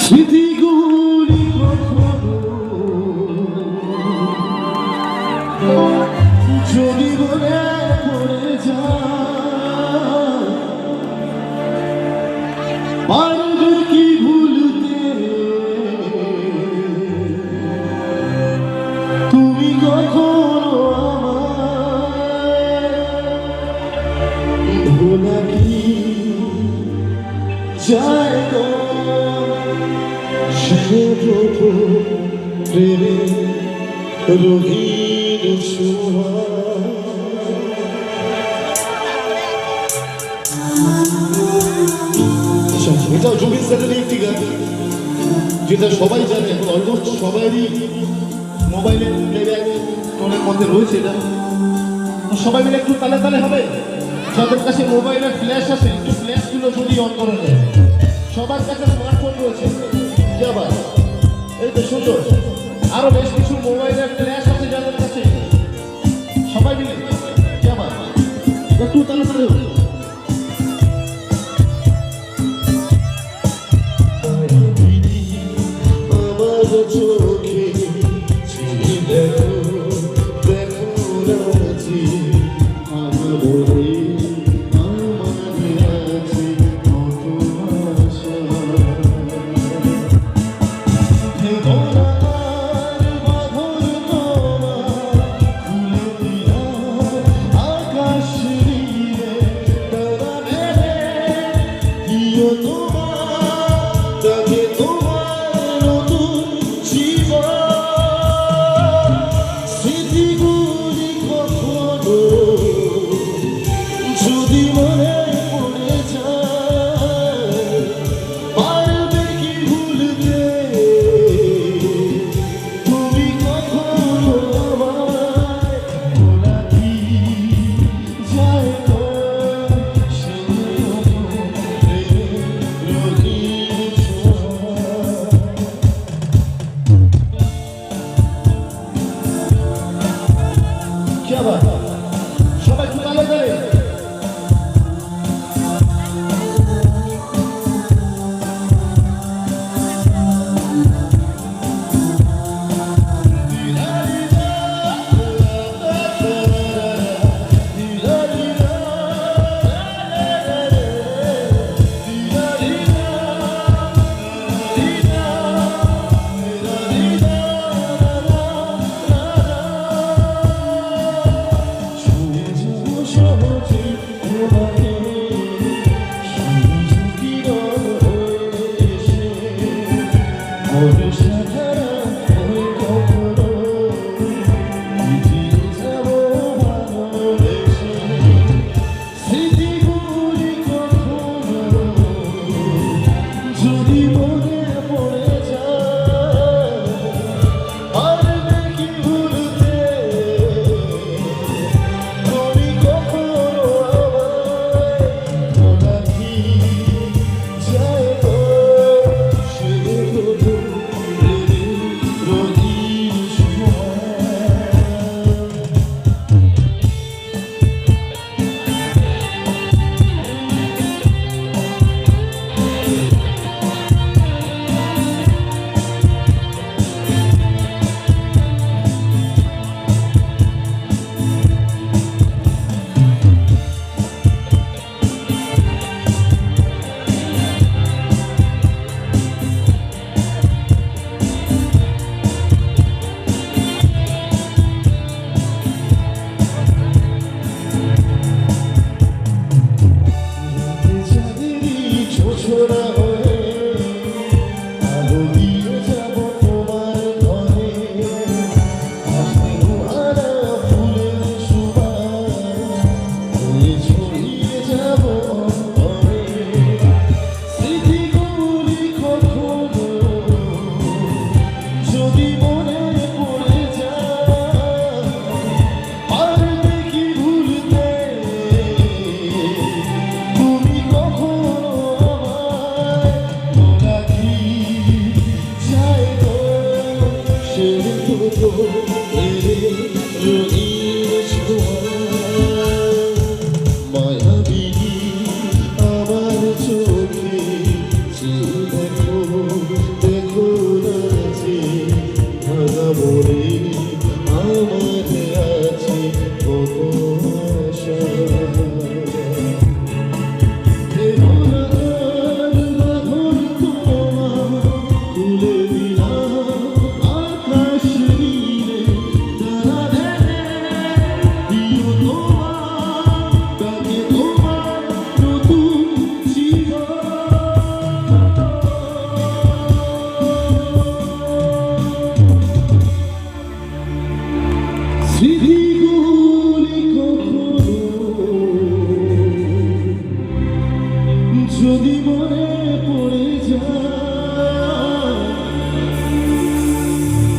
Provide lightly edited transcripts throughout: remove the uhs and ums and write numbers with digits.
স্মৃতিগুলি কখনো যদি মনে পড়ে যায়, পারবে কি ভুলতে তুমি কখনো আমায় ভোলা কি যায় গো সে প্রথম প্রেমে রঙিন ছোঁয়া। এটাও জুবিন স্যারের একটি গান, যেটা সবাই জানে, এখন অলমোস্ট সবারই মোবাইলে প্লেব্যাক টোনের মধ্যে রয়েছে। এটা সবাই মিলে একটু তালে তালে হবে। যাদের কাছে মোবাইলের ফ্ল্যাশ আছে, একটু ফ্ল্যাশগুলো যদি অন করা যায়। সবার কাছে স্মার্টফোন রয়েছে, কি আবার এই তো সুন্দর। আরো বেশ কিছু মোবাইলের ফ্ল্যাশ আছে যাদের কাছে, সবাই মিলে কি আবার একটু তালে তালে হবে। সবাই একটু তালে তালে।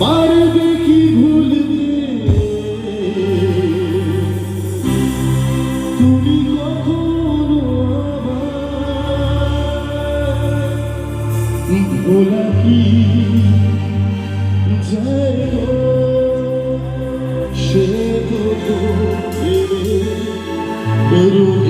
পারবে কি ভুলতে তুমি কখনো আমায় ভোলা কি যায় গো সে তো রুখে